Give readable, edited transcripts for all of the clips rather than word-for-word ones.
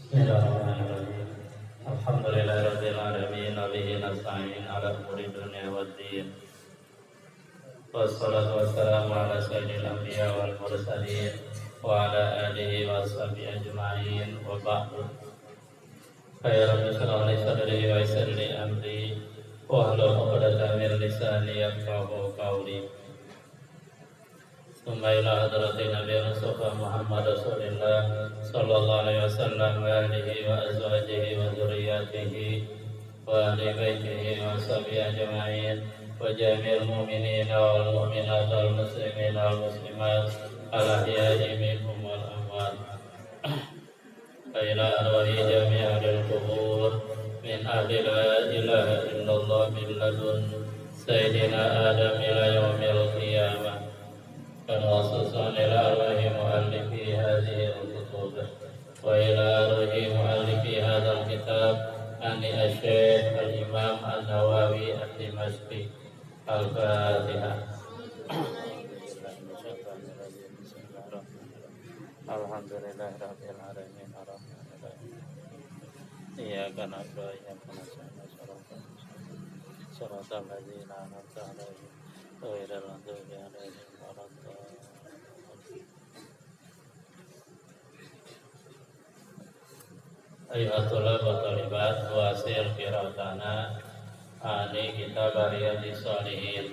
Bismillahirrahmanirrahim. Alhamdulillahirabbil alamin wa bihi nasta'in ala umuri dunya waddin. Wassalatu wassalamu ala sayyidil anbiya wal mursalin wa ala alihi wa sahbihi ajma'in wa ba'du. Ya Rabbi shrah li sadri wa yassir li amri wahlul 'uqdatam min lisani yafqahu qawli. Summa ila hadratin Nabi Mustafa Muhammad Rasulullah sallallahu alaihi wasallam wa alihi wa azwajihi wa dzurriyyatihi wa ahli baitihi wa sahbihi ajma'in wa jami'il mu'minina wal mu'minat wal muslimina wal muslimat al ahya'i minhum wal amwat. Ila arwahi jami'il qubur min ahli la ilaha illallah min ladun sayyidina Adam ila yaumil qiyamah. خصوصا إلى أرواح مؤلفي هذه الكتب وإلى أرواح مؤلفي هذا الكتاب أن الشيخ الإمام النووي الدمشقي. الفاتحة. Alhamdulillah rabbil alamin arrahmanir rahim. Iyyaka na'budu wa iyyaka nasta'in. Shiratal ladzina an'amta 'alaihim ghairil maghdubi 'alaihim waladdallin. Ayuhat tulab wa talibat wasir firatana ani kita bariyadis sholihin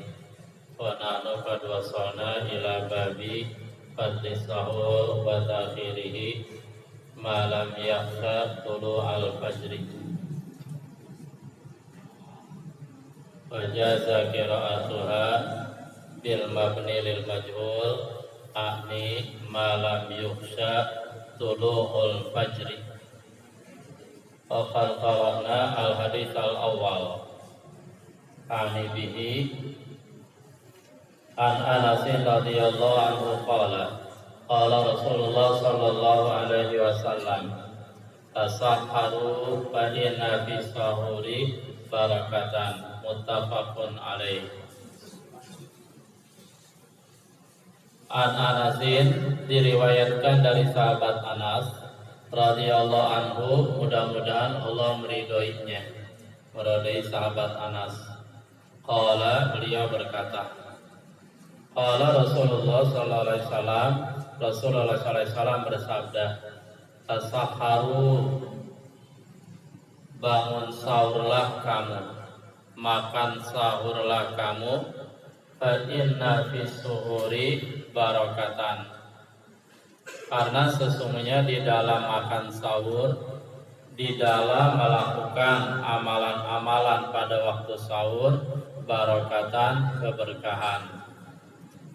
wa nahnu qad wasalna ila babi fadlis sahur wa takhirihi ma lam yakhsha tulu al-fajri wa jaza qira'atuha bil mabni lil majhul ani ma lam yakhsha tulu al-fajri. Qad qara'na al-hadits al-awwal ani bihi an Anas radhiyallahu anhu qala qala Rasulullah sallallahu alaihi wasallam tasahharu fa inna fi sahuri barakatan muttafaqun alaih. An Anasin diriwayatkan dari sahabat Anas radhiyallahu anhu, mudah-mudahan Allah meridhoinya, meridhoi sahabat Anas. Qala, beliau berkata, qala Rasulullah sallallahu alaihi wasallam, Rasulullah sallallahu alaihi wasallam bersabda, tasahharu, bangun sahurlah kamu, makan sahurlah kamu, fa inna fis suhuri barakatan, karena sesungguhnya di dalam makan sahur, di dalam melakukan amalan-amalan pada waktu sahur, barakatan, keberkahan.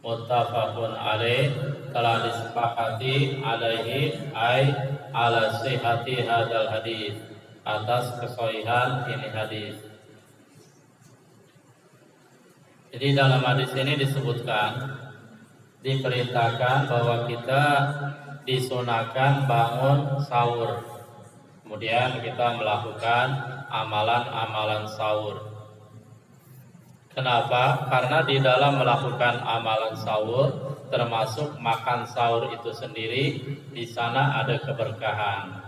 Muttafaqun alaih, telah disepakati alaihi ay ala sihhati hadzal hadis, atas kesahihan ini hadis. Jadi dalam hadis ini disebutkan, diperintahkan bahwa kita disunahkan bangun sahur, kemudian kita melakukan amalan-amalan sahur. Kenapa? Karena di dalam melakukan amalan sahur, termasuk makan sahur itu sendiri, di sana ada keberkahan.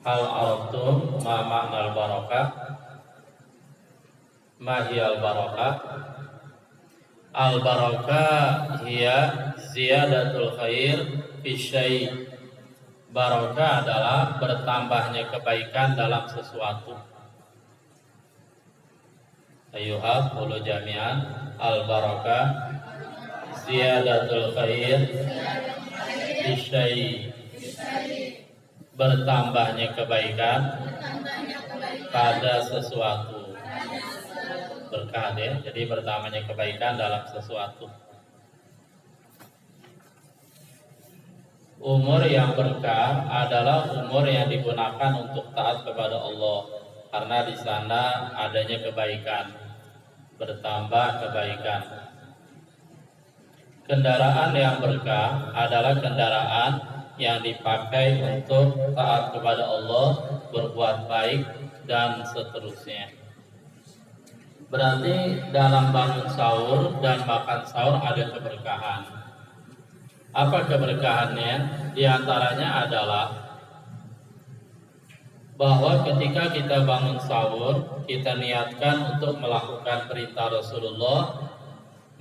Hal arabtum ma ma'nal barakah? Ma hiyal barakah? Al-barakah hiya ziyadatul khair fi syai'. Barakah adalah bertambahnya kebaikan dalam sesuatu. Ayuha qulu jami'an, al-barakah ziyadatul khair fi syai'. Bertambahnya kebaikan pada sesuatu. Berkah ya, jadi bertambahnya kebaikan dalam sesuatu. Umur yang berkah adalah umur yang digunakan untuk taat kepada Allah, karena di sana adanya kebaikan, bertambah kebaikan. Kendaraan yang berkah adalah kendaraan yang dipakai untuk taat kepada Allah, berbuat baik dan seterusnya. Berarti dalam bangun sahur dan makan sahur ada keberkahan. Apa keberkahannya? Di antaranya adalah bahwa ketika kita bangun sahur, kita niatkan untuk melakukan perintah Rasulullah,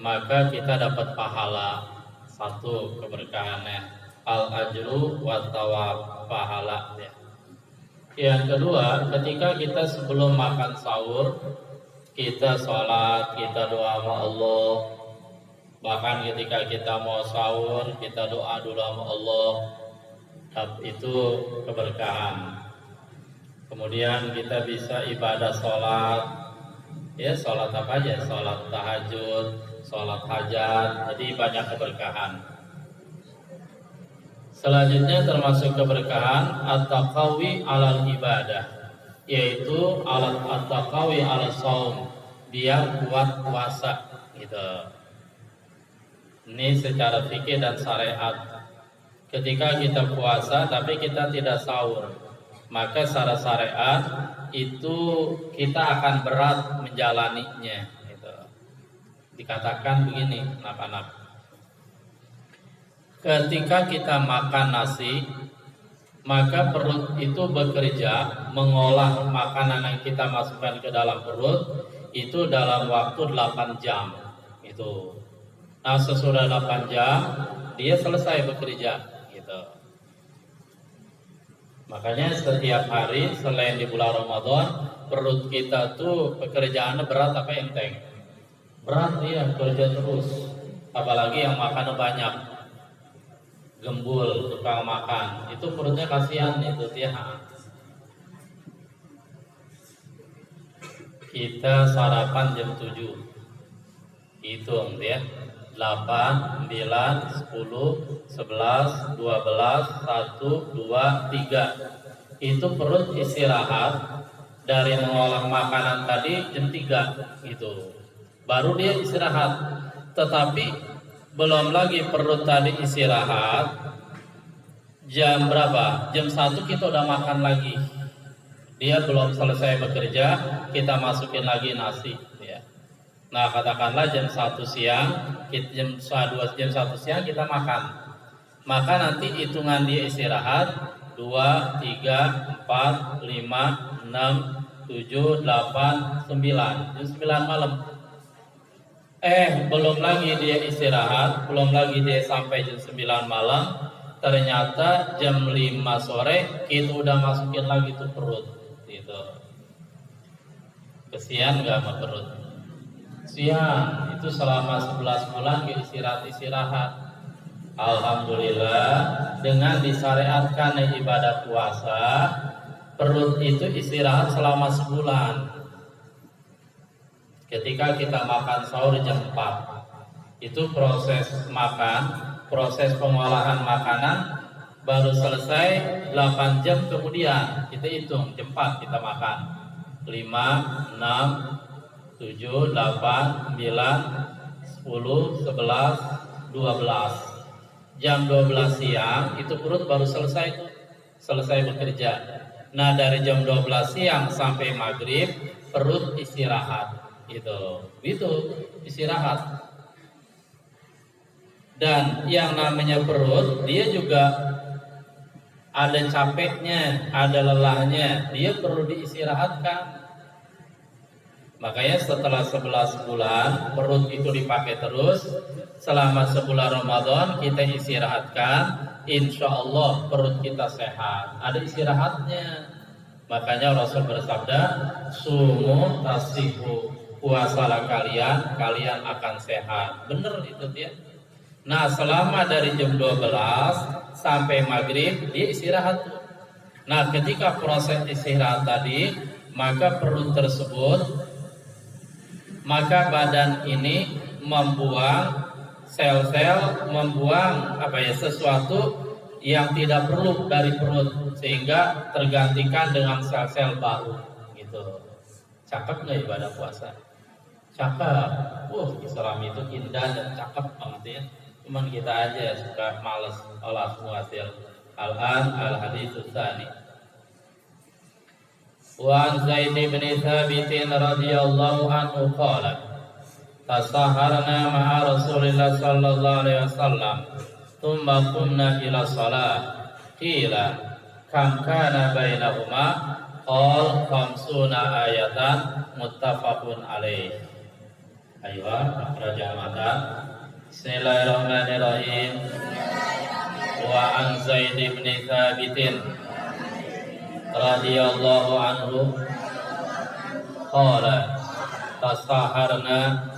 maka kita dapat pahala. Satu, keberkahannya al-ajru wa thawab, pahala ya. Yang kedua, ketika kita sebelum makan sahur, kita sholat, kita doa sama Allah. Bahkan ketika kita mau sahur, kita doa dulu sama Allah. Itu keberkahan. Kemudian kita bisa ibadah sholat, ya sholat apa aja, sholat tahajud, sholat hajat, jadi banyak keberkahan. Selanjutnya termasuk keberkahan at-taqawi alal ibadah, yaitu alat at-taqawi alal shaum, biar kuat puasa gitu. Ini secara fikih dan syariat. Ketika kita puasa tapi kita tidak sahur, maka secara syariat itu kita akan berat menjalaninya gitu. Dikatakan begini anak-anak, ketika kita makan nasi, maka perut itu bekerja mengolah makanan yang kita masukkan ke dalam perut itu dalam waktu 8 jam itu. Nah, sesudah 8 jam dia selesai bekerja gitu. Makanya setiap hari selain di bulan Ramadan, perut kita tuh pekerjaannya berat apa enteng? Berat, dia kerja terus. Apalagi yang makan banyak, gembul, tukang makan, itu perutnya kasihan itu dia. Kita sarapan jam 7, hitung dia 8, 9, 10, 11, 12, 1, 2, 3. Itu perut istirahat dari mengolah makanan tadi jam 3 gitu. Baru dia istirahat. Tetapi belum lagi perut tadi istirahat. Jam berapa? Jam 1 kita udah makan lagi. Dia belum selesai bekerja, kita masukin lagi nasi ya. Nah, katakanlah jam 1 siang, jam 1 siang kita makan. Maka nanti hitungan dia istirahat 2, 3, 4, 5, 6, 7, 8, 9. Jam 9 malam. Belum lagi dia istirahat, belum lagi dia sampai jam 9 malam. Ternyata jam 5 sore kita udah masukin lagi tuh perut gitu. Kesian gak sama perut? Siang, itu selama 11 bulan istirahat. Alhamdulillah, dengan disyariatkan ibadah puasa, perut itu istirahat selama sebulan. Ketika kita makan sahur jam 4, itu proses makan, proses pengolahan makanan baru selesai 8 jam kemudian. Kita hitung jam 4 kita makan 5, 6, 7, 8, 9, 10, 11, 12. Jam 12 siang itu perut baru selesai bekerja. Nah, dari jam 12 siang sampai maghrib perut istirahat itu istirahat. Dan yang namanya perut dia juga ada capeknya, ada lelahnya, dia perlu diistirahatkan. Makanya setelah 11 bulan perut itu dipakai terus. Selama sebulan Ramadan kita istirahatkan, insya Allah perut kita sehat. Ada istirahatnya. Makanya Rasul bersabda, sumu tasihu, puasalah kalian akan sehat. Bener itu dia. Nah, selama dari jam 12 sampai maghrib dia istirahat. Nah, ketika proses istirahat tadi, maka perut tersebut, maka badan ini membuang sel-sel, membuang sesuatu yang tidak perlu dari perut, sehingga tergantikan dengan sel-sel baru gitu. Cakep nggak ibadah puasa? Cakep. Islam itu indah dan cakep banget ya. Cuman kita aja suka males olah muasil. Al-an al-hadits tsani. Wa an Zaid bin Thabit radhiyallahu anhu qala tasaharna ma'a Rasulillah sallallahu alaihi wasallam thumma qumna ila shalah qila kam kana bainahuma qol khamsuna ayatan muttafaqun alaih. Ayo akhraja matan. Bismillahirrahmanirrahim. Wa an Zaid bin Thabit radhiyallahu anhu qala tasaharna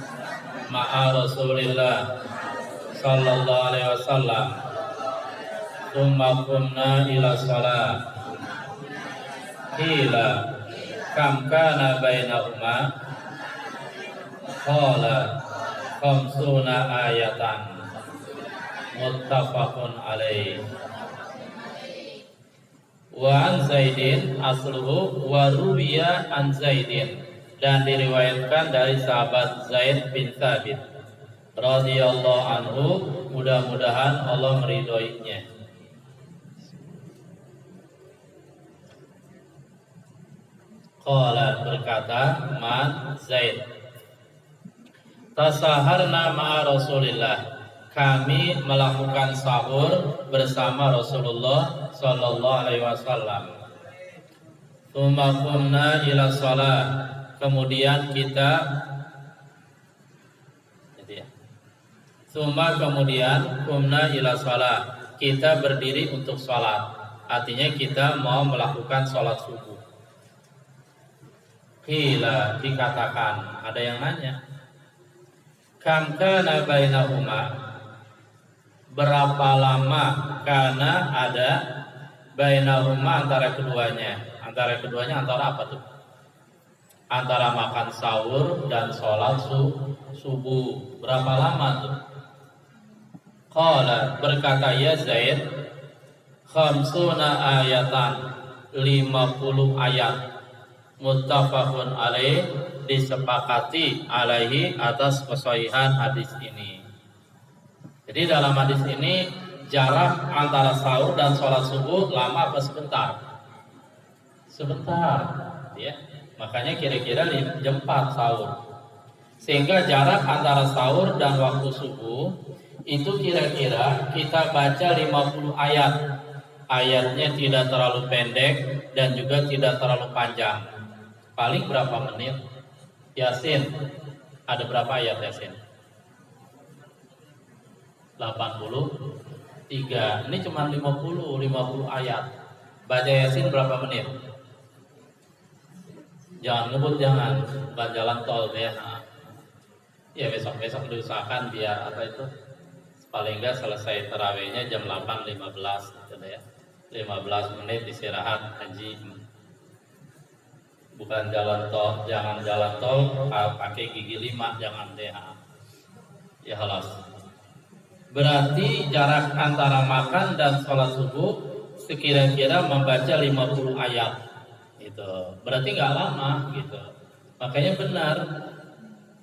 ma'a Rasulillah sallallahu alaihi wasallam thumma qumna ila shalah qila kam kana bainahuma qala khamsuna ayatan muttafaqun alaih. Wa an Zaidin asluhu wa ruwiya an Zaidin, dan diriwayatkan dari sahabat Zaid bin Thabit radhiyallahu anhu, mudah-mudahan Allah meridhoinya. Qala, berkata man Zaid, tasaharna ma'a Rasulillah, kami melakukan sahur bersama Rasulullah sallallahu alaihi wasallam. Tsumma qumna ila shalah, kemudian kita kemudian qumna ila shalah, kita berdiri untuk salat. Artinya kita mau melakukan salat subuh. Qila, dikatakan, ada yang nanya, kam kana bainahuma, berapa lama karena ada bainahuma antara keduanya. Antara keduanya antara apa tuh? Antara makan sahur dan sholat subuh. Berapa lama tuh? Qala, berkata ya Zaid, khamsuna ayatan, 50 ayat, muttafaqun alaih, disepakati alaihi atas kesahihan hadis ini. Jadi dalam hadis ini jarak antara sahur dan sholat subuh lama apa sebentar? Sebentar, ya. Makanya kira-kira jam 4 sahur. Sehingga jarak antara sahur dan waktu subuh itu kira-kira kita baca 50 ayat. Ayatnya tidak terlalu pendek dan juga tidak terlalu panjang. Paling berapa menit? Yasin, ada berapa ayat Yasin? 83. Ini cuma 50 ayat. Baca Yasin berapa menit? Jangan ngebut, jangan bukan jalan tol ya. Ya besok diusahakan biar apa itu paling enggak selesai tarawihnya jam 8.15 gitu ya. 15 menit istirahat haji. Bukan jalan tol, jangan jalan tol pakai gigi 5, jangan deh. Ya halas. Berarti jarak antara makan dan sholat subuh sekira-kira membaca 50 ayat gitu. Berarti nggak lama gitu. Makanya benar,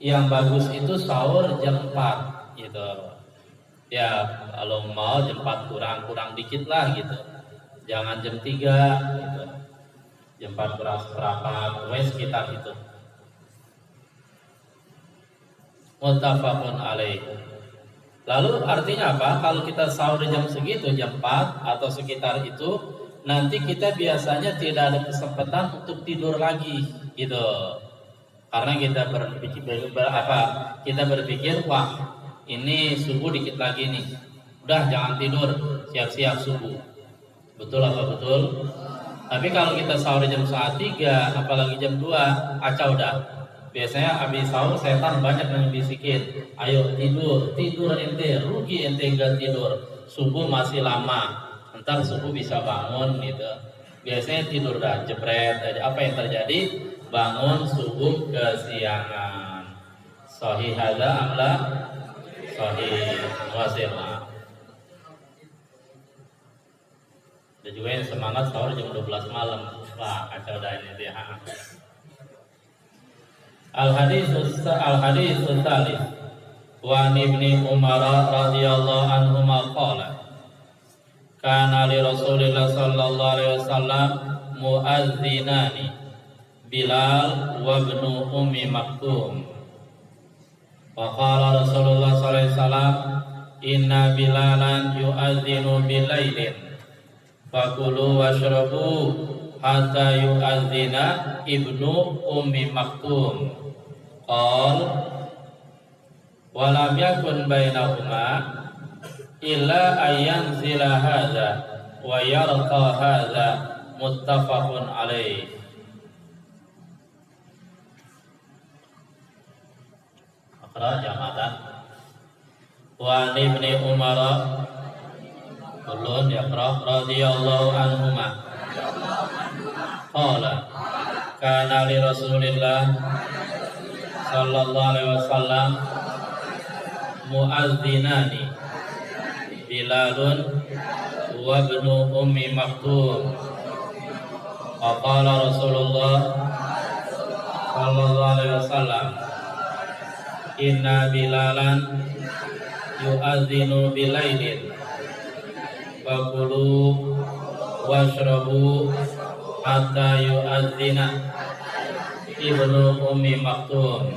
yang bagus itu sahur jam 4 gitu. Ya kalau mau jam 4 kurang dikit lah gitu. Jangan jam 3 gitu. Jam 4 kurang seperempat, sekitar itu. Muttafaqun alaih. Lalu artinya apa? Kalau kita sahur di jam segitu, jam 4 atau sekitar itu, nanti kita biasanya tidak ada kesempatan untuk tidur lagi, gitu. Karena kita berpikir, wah ini subuh dikit lagi nih, udah jangan tidur, siap-siap subuh. Betul apa betul? Tapi kalau kita sahur jam 3, apalagi jam 2, kacau dah. Biasanya habis sahur setan banyak yang bisikin, ayo tidur ente, rugi ente enggak tidur, subuh masih lama, ntar subuh bisa bangun gitu. Biasanya tidur dah jebret. Jadi apa yang terjadi? Bangun subuh kesiangan. Sahih hadza amla? Sahih. Wasillah. Ada juga yang semangat sahur jam 12 malam. Wah, kacau dah ini dia. Al-hadits tsalits wa Ibnu Umar radhiyallahu anhuma qala kana li Rasulillah sallallahu alaihi wasallam muazzinani Bilal wa ibnu Ummi Maktum. Wa qala Rasulullah sallallahu alaihi wasallam inna Bilalan yu'adzinu bilailin fakulu washrabu hatta yu'adzina ibnu ummi maktum. Qal wa lam yakun bainahuma illa ayanzila hadza wa yarqa hadza muttafaqun alaih. Akhra jamatan wa ibni Umar ulun yaqra radhiyallahu anhuma qala kana li Rasulillah sallallahu alaihi wasallam muazzinani Bilalun wa ibnu ummi maktum. Qala Rasulullah sallallahu alaihi wasallam inna Bilalan yu'adzinu bilailin fakulu washrabu hatta yu'adzina ibnu ummi maktum.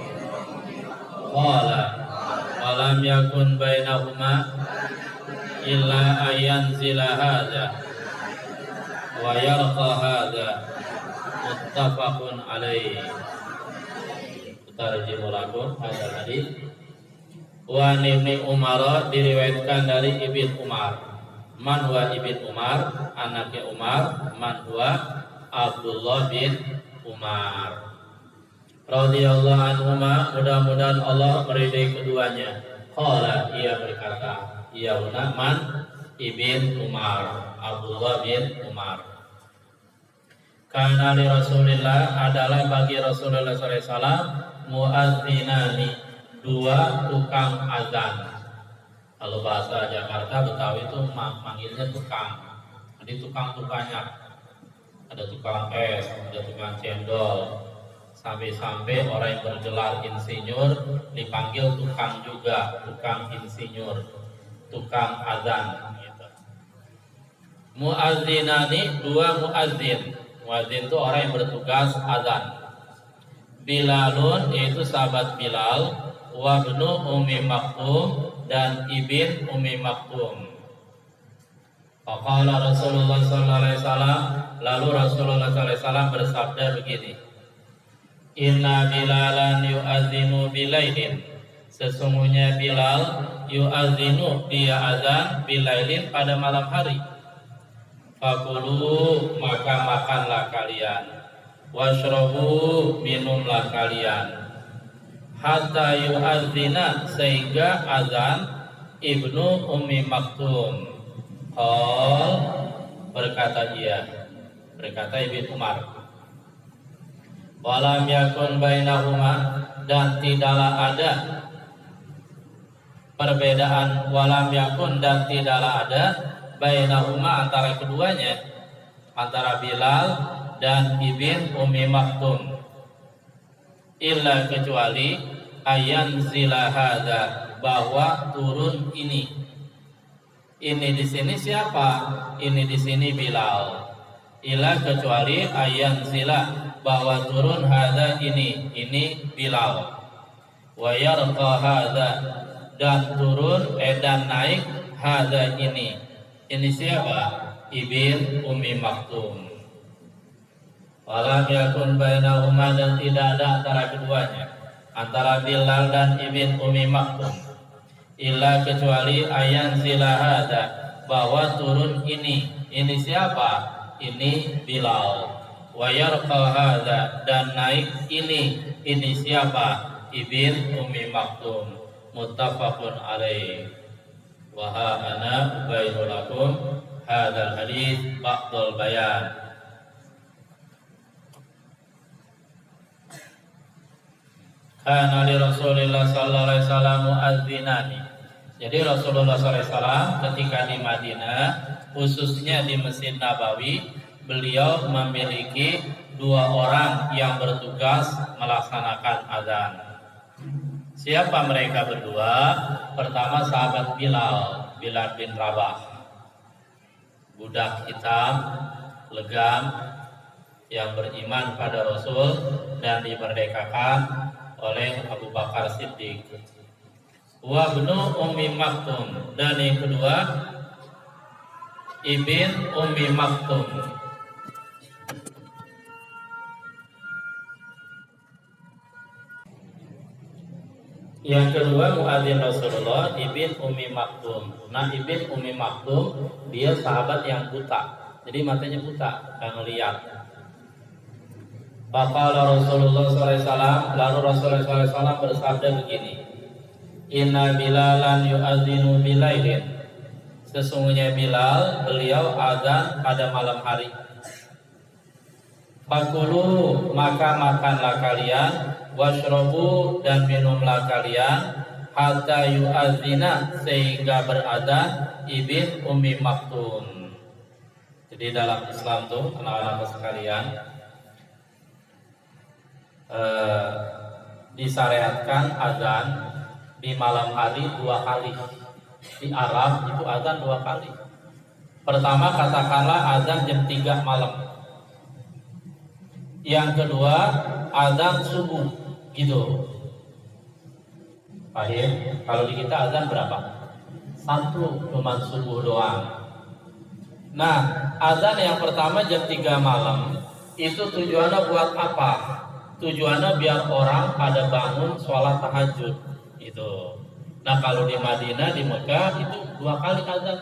Qala walam yakun bainahuma illa ayanzila hadza wa yarqa hadza muttafaqun alaih. Tarjim lakum hadal hadis. Wa ibni Umar diriwayatkan dari Ibnu Umar. Man huwa Ibnu Umar? Anaknya Umar. Man huwa Abdullah bin Umar radhiyallahu anhuma, mudah-mudahan Allah meridai keduanya. Qala, ia berkata, ia man Ibnu Umar, Abdullah bin Umar. Kana li Rasulillah, adalah bagi Rasulullah SAW muazzinani, dua tukang azan. Kalau bahasa Jakarta Betawi itu manggilnya tukang. Jadi tukang-tukangnya, ada tukang es, ada tukang cendol, sampai-sampai orang yang bergelar insinyur dipanggil tukang juga, tukang insinyur, tukang azan gitu. Muazzinani, dua muazzin. Muazzin itu orang yang bertugas azan. Bilalun, yaitu sahabat Bilal, wa ibnu ummi maktum, dan ibn ummi maktum. Faqala Rasulullah sallallahu alaihi wasallam, lalu Rasulullah sallallahu alaihi wasallam bersabda begini: Inna Bilalan yu'adzinu bilailin, sesungguhnya Bilal yu'adzinu, dia azan, bilailin, pada malam hari. Fakulu, maka makanlah kalian, washrabu, minumlah kalian, hatta yu'adzina, sehingga azan ibnu ummi maktum. Qal, berkata dia, berkata Ibnu Umar, walam yakun bainahuma, dan tidaklah ada perbedaan, walam yakun, dan tidaklah ada bainahuma, antara keduanya, antara Bilal dan Ibn Ummi Maktum, illa, kecuali ayan zila hadza, bahwa turun ini. Ini di sini siapa? Ini di sini Bilal. Illa, kecuali ayan zila, bahwa turun hadza, ini Bilal. Wa yarqa hadza, dan turun dan naik hadza, ini siapa? Ibn Ummi Maktum. Walam yakun bainahuma, dan tidak ada antara keduanya, antara Bilal dan Ibn Ummi Maktum, illa, kecuali ayan zila hadza, bahwa turun ini siapa? Ini Bilal. Wa yarqa hadza, dan naik ini siapa? Ibn Ummi Maktum. Muttafaqun alaih. Wa ha ana ubayyinu lakum hadzal hadits ba'dal bayan. Kana li Rasulillah sallallahu alaihi wasallam muazzinani. Jadi Rasulullah sallallahu alaihi wasallam ketika di Madinah, khususnya di Masjid Nabawi, beliau memiliki dua orang yang bertugas melaksanakan azan. Siapa mereka berdua? Pertama, sahabat Bilal bin Rabah, budak hitam, legam, yang beriman pada Rasul dan dimerdekakan oleh Abu Bakar Siddiq. Wa ibnu Ummi Maktum, dan yang kedua Ibn Ummi Maktum. Yang kedua muadzin Rasulullah Ibn Ummi Maktum. Nah Ibn Ummi Maktum dia sahabat yang buta, jadi matanya buta, nggak ngelihat. Faqala Rasulullah SAW, lalu Rasulullah SAW bersabda begini, Inna Bilalan yu'adzinu bilailin. Sesungguhnya Bilal, beliau azan pada malam hari. Fakulu, maka makanlah kalian, washrobu, dan minumlah kalian, hatta yu'adzina, sehingga berazan Ibn Ummi Maktum. Jadi dalam Islam tuh anak-anak sekalian, disyariatkan azan di malam hari 2 kali. Di Arab itu azan 2 kali. Pertama katakanlah azan jam 3 malam. Yang kedua azan subuh, gitu. Paham? Kalau di kita azan berapa? 1, cuma subuh doang. Nah, azan yang pertama jam 3 malam itu tujuannya buat apa? Tujuannya biar orang pada bangun sholat tahajud, gitu. Nah, kalau di Madinah, di Mekah itu 2 kali azan.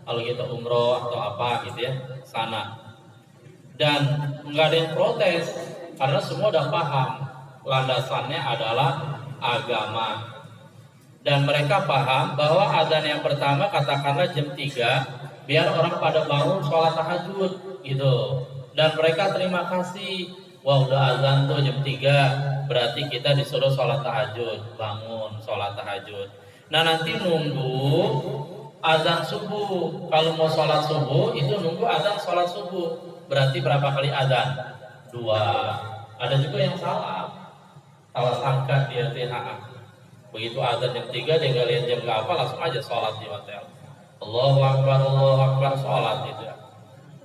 Kalau kita umroh atau apa gitu ya, sana. Dan nggak ada yang protes karena semua udah paham landasannya adalah agama, dan mereka paham bahwa azan yang pertama katakanlah jam 3 biar orang pada bangun sholat tahajud, gitu. Dan mereka terima kasih, wah udah azan tuh jam 3 berarti kita disuruh sholat tahajud, bangun sholat tahajud. Nah nanti nunggu azan subuh. Kalau mau sholat subuh itu nunggu azan sholat subuh. Berarti berapa kali azan? 2. Ada juga yang salah sangka dia THA. Begitu azan jam 3 dia nggak lihat jam berapa, langsung aja sholat di hotel. Allahu Akbar sholat itu.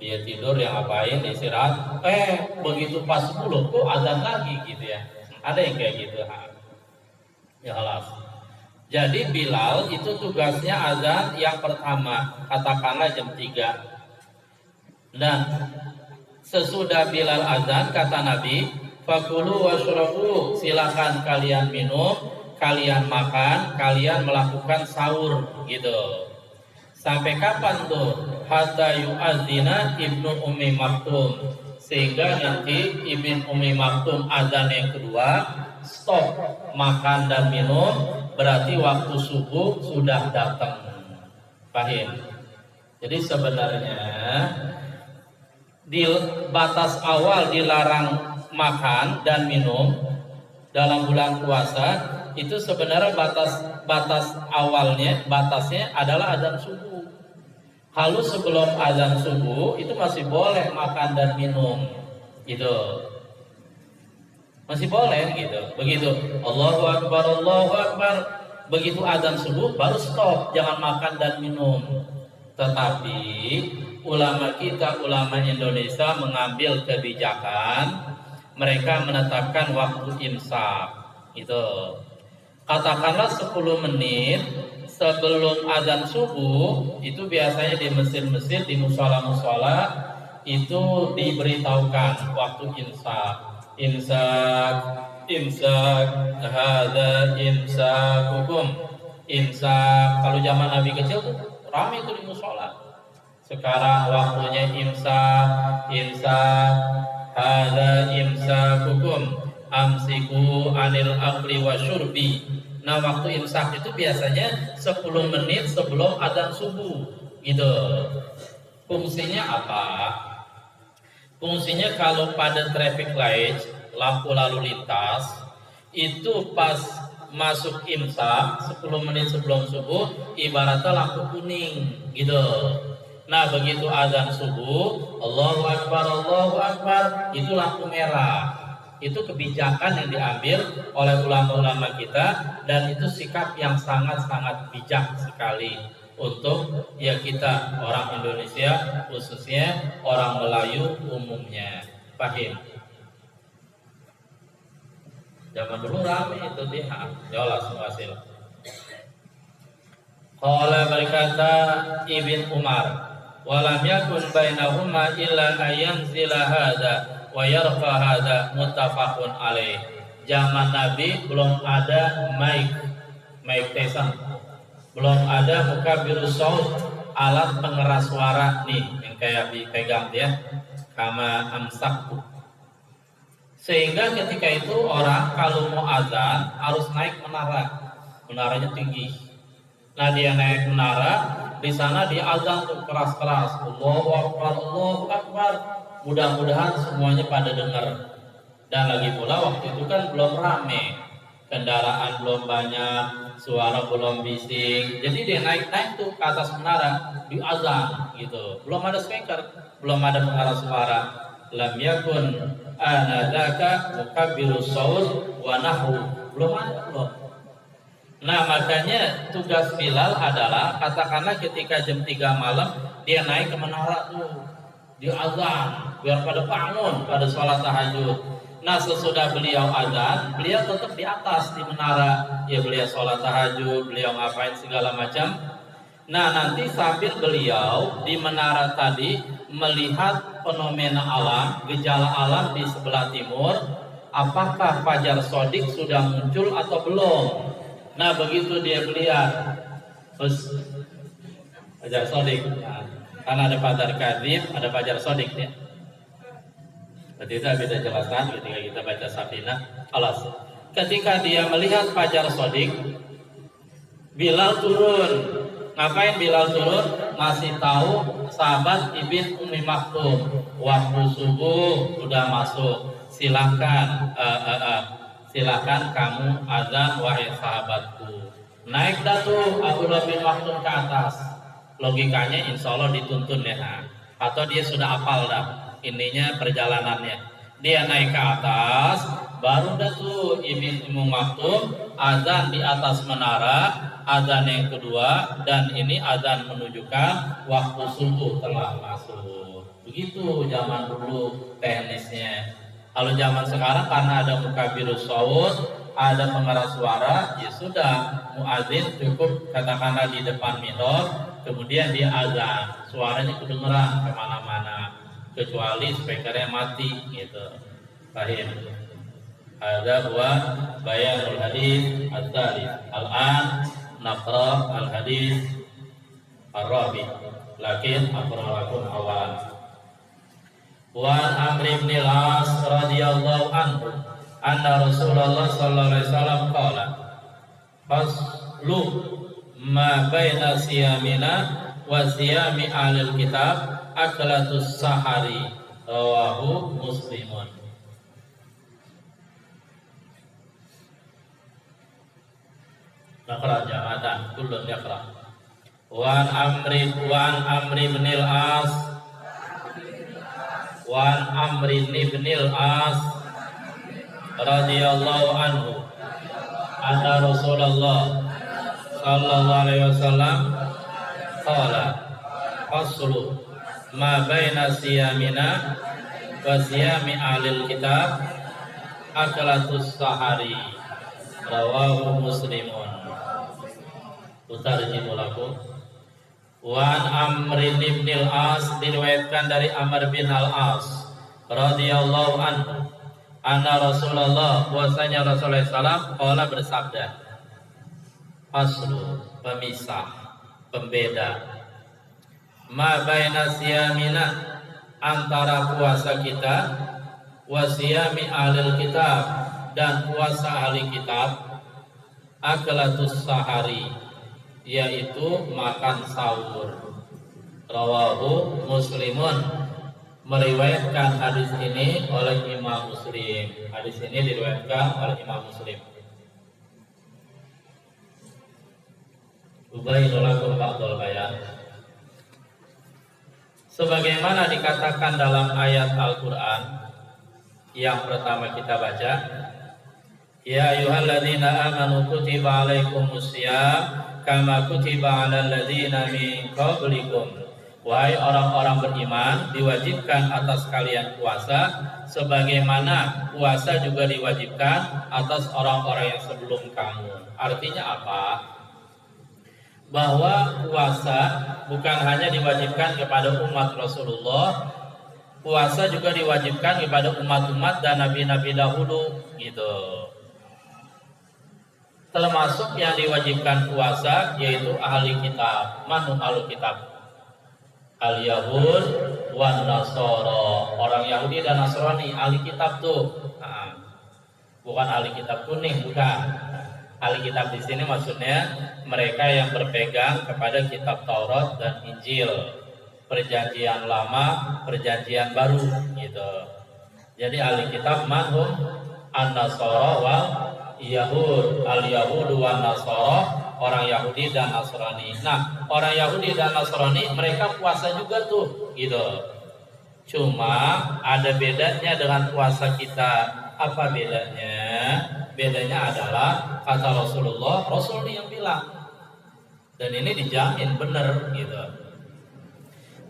Dia tidur yang ngapain, istirahat. Begitu pas 10 kok azan lagi gitu ya. Ada yang kayak gitu. Ya halas. Jadi Bilal itu tugasnya azan yang pertama, katakanlah jam 3. Dan sesudah Bilal azan kata Nabi, fakulu washrabu, silakan kalian minum, kalian makan, kalian melakukan sahur, gitu. Sampai kapan tuh? Hatta yu'adzina Ibnu Ummi Maktum, sehingga nanti Ibnu Ummi Maktum azan yang kedua, stop makan dan minum, berarti waktu subuh sudah datang. Paham? Jadi sebenarnya di batas awal dilarang makan dan minum dalam bulan puasa itu sebenarnya batasnya adalah azan subuh. Kalau sebelum azan subuh itu masih boleh makan dan minum, gitu. Masih boleh gitu. Begitu Allahu Akbar, begitu azan subuh baru stop, jangan makan dan minum. Tetapi ulama Indonesia mengambil kebijakan, mereka menetapkan waktu imsak. Itu katakanlah 10 menit sebelum azan subuh, itu biasanya di masjid-masjid, di musola-musola itu diberitahukan waktu imsak. Imsak hadza imsakukum. Imsak kalau zaman Nabi kecil tuh ramai itu di musola. Sekarang waktunya imsak hadza imsakukum amsiku anil akli wasyurbi. Nah waktu imsak itu biasanya 10 menit sebelum azan subuh, gitu. Fungsinya apa? Fungsinya kalau pada traffic light, lampu lalu lintas, itu pas masuk imsak 10 menit sebelum subuh ibaratnya lampu kuning, gitu. Nah begitu azan subuh, Allahu Akbar, itu lampu merah. Itu kebijakan yang diambil oleh ulama-ulama kita, dan itu sikap yang sangat-sangat bijak sekali untuk ya kita orang Indonesia, khususnya orang Melayu umumnya. Paham? Zaman dulu ramai itu dia, jelas hasil. Qala berkata Ibn Umar, walam yakun bainahuma illa ayanzila hadza wa yarfa hadza, muttafaqun alaih. Zaman Nabi belum ada mic Mike Tyson. Belum ada mukabirus saut, alat pengeras suara nih yang kayak dipegang ya, kama amsaktu. Sehingga ketika itu orang kalau mau azan harus naik menara, menaranya tinggi. Nah dia naik menara, di sana dia azan tuh keras-keras, Allahu Akbar, Allahu Akbar. Mudah-mudahan semuanya pada dengar. Dan lagi pula waktu itu kan belum rame, kendaraan belum banyak, suara belum bising. Jadi dia naik-naik tuh ke atas menara, di azan gitu. Belum ada speaker, belum ada pengeras suara. Lam yakun anadzaka mukabbirus saut wa nahwu. Belum ada belum. Nah makanya tugas Bilal adalah katakanlah ketika jam 3 malam dia naik ke menara tuh, dia azan biar pada bangun pada sholat tahajud. Nah sesudah beliau azan, beliau tetap di atas di menara, ya beliau sholat tahajud, beliau ngapain segala macam. Nah nanti sambil beliau di menara tadi melihat fenomena alam, gejala alam di sebelah timur, apakah fajar sodik sudah muncul atau belum. Nah begitu dia melihat fajar sodik, nah, karena ada fajar kadhib, ada fajar sodik ya. Berarti itu bisa jelaskan ketika kita baca Safinah. Alas. Ketika dia melihat fajar sodik, Bilal turun. Ngapain Bilal turun? Masih tahu sahabat Ibn Ummi Maktum, waktu subuh sudah masuk. Silakan, silakan kamu azan wahai sahabatku. Naik dah tuh Abdullah bin Maktum ke atas. Logikanya insya Allah dituntun ya. Atau dia sudah hafal dah ininya perjalanannya. Dia naik ke atas, baru dah tuh Ibn Ummi Maktum azan di atas menara. Azan yang kedua, dan ini azan menunjukkan waktu subuh telah masuk. Begitu zaman dulu teknisnya. Kalau zaman sekarang karena ada mukabirus saut, ada pengeras suara, ya sudah muadzin cukup katakanlah di depan minor, kemudian dia azan, suaranya kedengeran kemana-mana, kecuali speakernya mati gitu. Paham? Ada buat bayanul hadis al-thalith. Al-an naqra al-hadis ar-rabi. Lakin aqra'akum awalan. Wa Amr bin al-As radhiyallahu anhu anna Rasulullah sallallahu alaihi wasallam qala faslu ma baina siyamina wa siyami ahlil kitab aklatus sahari rawahu Muslimun. Naqra jamatan kullun yaqra. Wa Amr bin al-As bin al-As radhiyallahu anhu anna Rasulullah sallallahu alaihi wasallam qala faslu ma baina siyamina wa siyami ahlil kitab aklatus sahari rawahu Muslimun. Utarjimu lakum. Wan Amr bin al-As diriwayatkan dari Amr bin al-As radhiyallahu anhu anna Rasulullah bahwasanya Rasulullah SAW qala bersabda faslu pemisah pembeda ma baina siyamina antara puasa kita wa siyami ahlil kitab dan puasa ahli kitab aklatus sahari yaitu makan sahur. Rawahu Muslimun, meriwayatkan hadis ini oleh Imam Muslim. Hadis ini diriwayatkan oleh Imam Muslim. Ubayyinu lakum ba'dal bayan. Sebagaimana dikatakan dalam ayat Al-Qur'an yang pertama kita baca, ya ayyuhalladzina amanu kutiba alaikumusiyam kama kutiba 'alal ladzina min qablikum. Wahai orang-orang beriman, diwajibkan atas kalian puasa sebagaimana puasa juga diwajibkan atas orang-orang yang sebelum kamu. Artinya apa? Bahwa puasa bukan hanya diwajibkan kepada umat Rasulullah, puasa juga diwajibkan kepada umat-umat dan nabi-nabi dahulu gitu. termasuk yang diwajibkan puasa yaitu ahli kitab. Manhum ahli kitab? Al-Yahud wan Nasara. Orang Yahudi dan Nasrani ahli kitab tuh. Nah, bukan ahli kitab kuning, bukan. Ahli kitab di sini maksudnya mereka yang berpegang kepada kitab Taurat dan Injil, perjanjian lama, perjanjian baru gitu. Jadi ahli kitab manhum an-Nasara wal Yahud, al-Yahud wan Nasara, orang Yahudi dan Nasrani. Nah, orang Yahudi dan Nasrani mereka puasa juga tuh, gitu. Cuma ada bedanya dengan puasa kita. Apa bedanya? Bedanya adalah kata Rasulullah, Rasul yang bilang. Dan ini dijamin benar, gitu.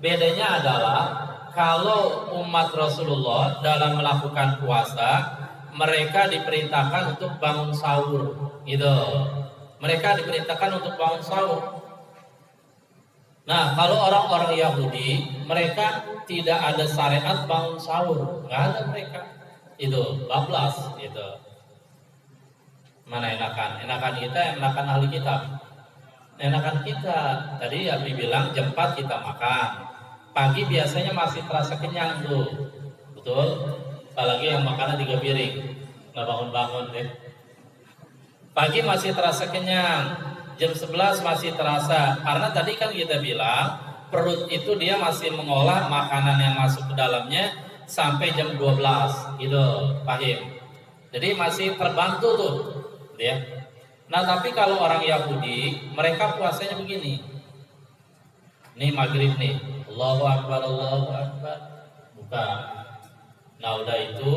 Bedanya adalah kalau umat Rasulullah dalam melakukan puasa, mereka diperintahkan untuk bangun sahur, gitu. Mereka diperintahkan untuk bangun sahur. Nah, kalau orang-orang Yahudi, mereka tidak ada syariat bangun sahur, nggak ada mereka. Itu bablas, gitu. Mana enakan? Enakan kita, enakan ahli kitab. Enakan kita. Tadi Abi bilang jam 4 kita makan. Pagi biasanya masih terasa kenyang tuh, betul? Apalagi yang makannya 3 piring, nggak bangun-bangun deh. Pagi masih terasa kenyang, jam 11 masih terasa. Karena tadi kan kita bilang perut itu dia masih mengolah makanan yang masuk ke dalamnya sampai jam 12, gitu, paham? Jadi masih terbantu tuh, ya. Nah, tapi kalau orang Yahudi, mereka puasanya begini. Nih maghrib nih, Allahu Akbar, Allahu Akbar, buka. Nah, udah itu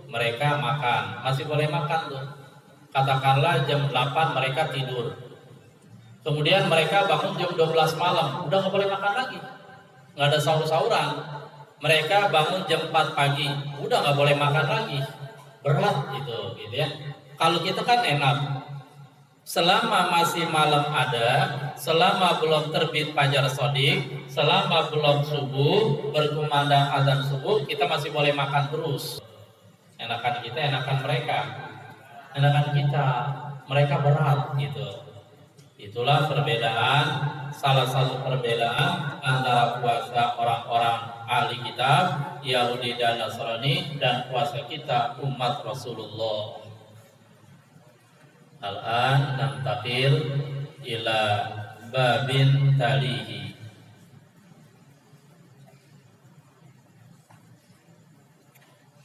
mereka makan, masih boleh makan tuh. Katakanlah jam 8 mereka tidur. Kemudian mereka bangun jam 12 malam, udah nggak boleh makan lagi. Nggak ada sahur-sahuran. Mereka bangun jam 4 pagi, udah nggak boleh makan lagi. Berat gitu ya. Kalau kita kan enak. Selama masih malam ada, selama belum terbit fajar shadiq, selama belum subuh, berkumandang azan subuh, kita masih boleh makan terus. Enakan kita, enakan mereka. Enakan kita, mereka berat gitu. Itulah perbedaan, salah satu perbedaan antara puasa orang-orang ahli kitab, Yahudi dan Nasrani, dan puasa kita umat Rasulullah. Al-an nantaqil ila babin talihi.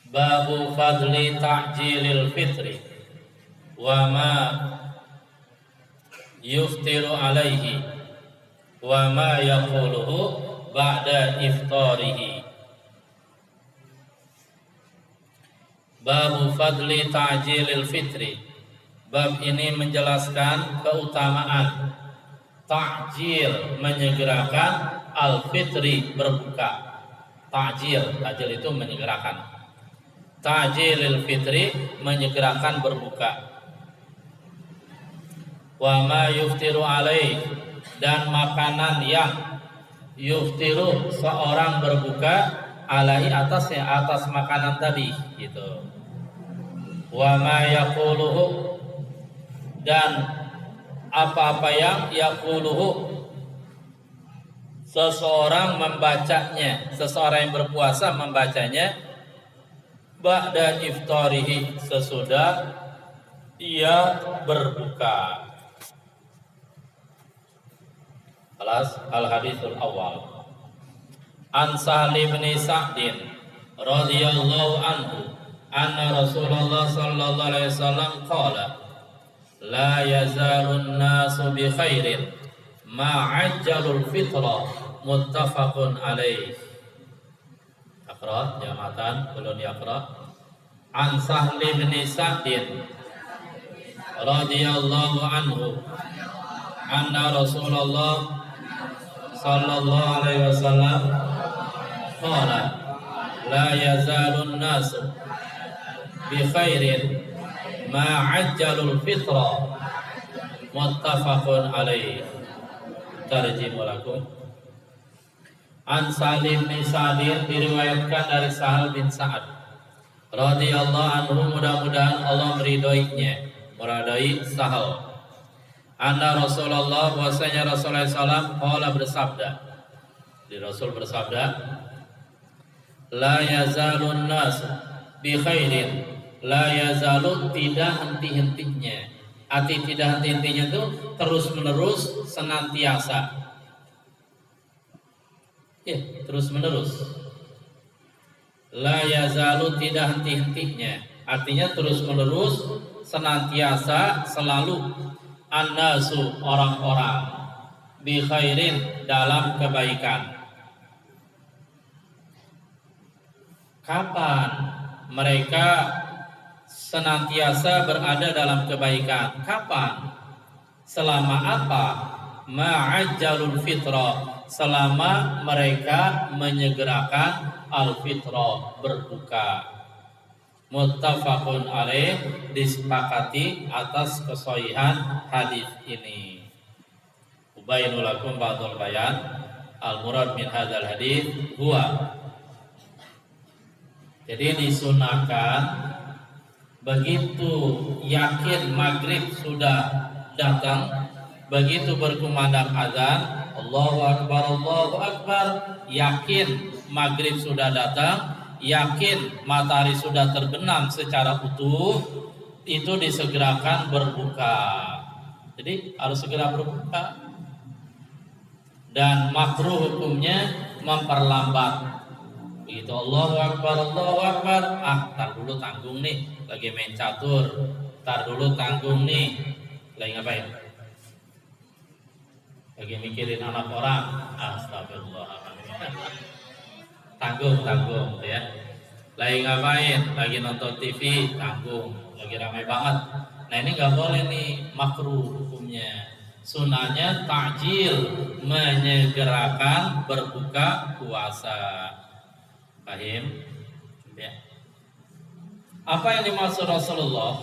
Babu fadli ta'jilil fitri wa ma yuftiru alaihi wa ma yaquluhu ba'da iftarihi. Babu fadli ta'jilil fitri. Bab ini menjelaskan keutamaan ta'jil, menyegerakan, al-fitri, berbuka. Ta'jil itu menyegerakan. Ta'jilil fitri, menyegerakan berbuka. Wa ma yuftiru alaih, dan makanan yang yuftiru, seorang berbuka, alaihi, atasnya, atas makanan tadi gitu. Wa ma yaquluhu, dan apa-apa yang yaquluhu, seseorang membacanya, seseorang yang berpuasa membacanya, ba'da iftarihi, sesudah ia berbuka. Al-hadithul awal. An Salim bin Sa'din radhiyallahu anhu anna Rasulullah sallallahu alaihi wasallam qala la yazalun nasu bi khairin ma ajjalul fitra, muttafaqun alaih. Aqra jamatan, ulun yaqra. An Sahli bin Sa'din radhiyallahu anhu anna Rasulullah sallallahu alaihi wasallam qala la yazalun nasu bi khairin ma ajjalul fitra, muttafaqun alaih. Tarjim lakum. An Salim bin Sa'din, diriwayatkan dari Sahal bin Sa'ad radhiyallahu anhu, mudah-mudahan Allah meridhoinya. meradai Sahal. Anna Rasulullah bahwasanya Rasulullah SAW qala bersabda. Di Rasul bersabda, la yazalun nas bi khairin, la yazalu tidak henti-hentinya. Arti tidak henti-hentinya itu terus menerus, senantiasa. Ya, terus menerus. La yazalu tidak henti-hentinya. Artinya terus menerus, senantiasa, selalu. An-nasu orang-orang bi khairin dalam kebaikan. Kapan mereka senantiasa berada dalam kebaikan? Kapan? Selama apa? Ma'ajjalul fitrah, selama mereka menyegerakan al-fitrah, berbuka. Muttafaqun alaih, disepakati atas kesahihan hadis ini. Ubayyinu lakum ba'dul bayan. Al-murad min hadzal hadis huwa, jadi disunahkan begitu yakin maghrib sudah datang, begitu berkumandang azan, Allahu Akbar, yakin maghrib sudah datang, yakin matahari sudah terbenam secara utuh, itu disegerakan berbuka. Jadi harus segera berbuka. Dan makruh hukumnya memperlambat. Begitu Allahu Akbar, tar dulu tanggung nih, lagi main catur. Tar dulu tanggung nih, lagi ngapain? Lagi mikirin anak orang. Astagfirullahaladzim. Tanggung ya. Lagi ngapain? Lagi nonton TV, tanggung. Lagi ramai banget. Nah ini nggak boleh nih, makruh hukumnya. Sunahnya ta'jil, menyegerakan berbuka puasa. Paham? Ya. Apa yang dimaksud Rasulullah?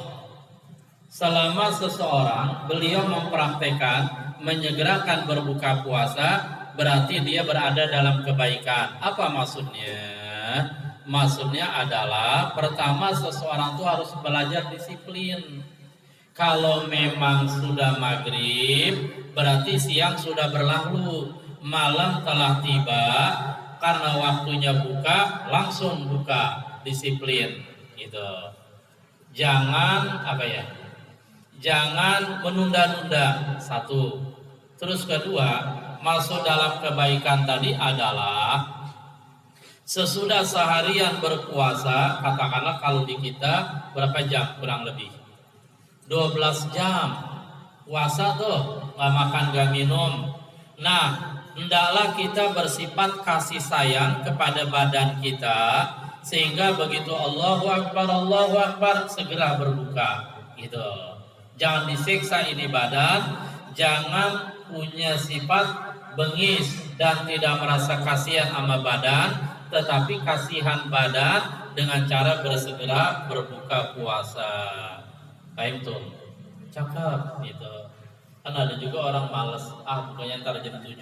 Selama seseorang beliau mempraktekkan menyegerakan berbuka puasa, berarti dia berada dalam kebaikan. Apa maksudnya? Maksudnya adalah pertama seseorang itu harus belajar disiplin. Kalau memang sudah maghrib, berarti siang sudah berlalu, malam telah tiba, karena waktunya buka, langsung buka, disiplin gitu. Jangan jangan menunda-nunda. Satu. Terus kedua, masuk dalam kebaikan tadi adalah sesudah seharian berpuasa, katakanlah kalau di kita berapa jam kurang lebih? 12 jam puasa tuh, nggak makan nggak minum. Nah, hendaklah kita bersifat kasih sayang kepada badan kita, sehingga begitu Allahu Akbar segera berbuka gitu. Jangan disiksa ini badan, jangan punya sifat bengis dan tidak merasa kasihan sama badan, tetapi kasihan badan dengan cara bersegera berbuka puasa. Baik tuh, cakep gitu. Kan ada juga orang malas, bukannya ntar jam 7.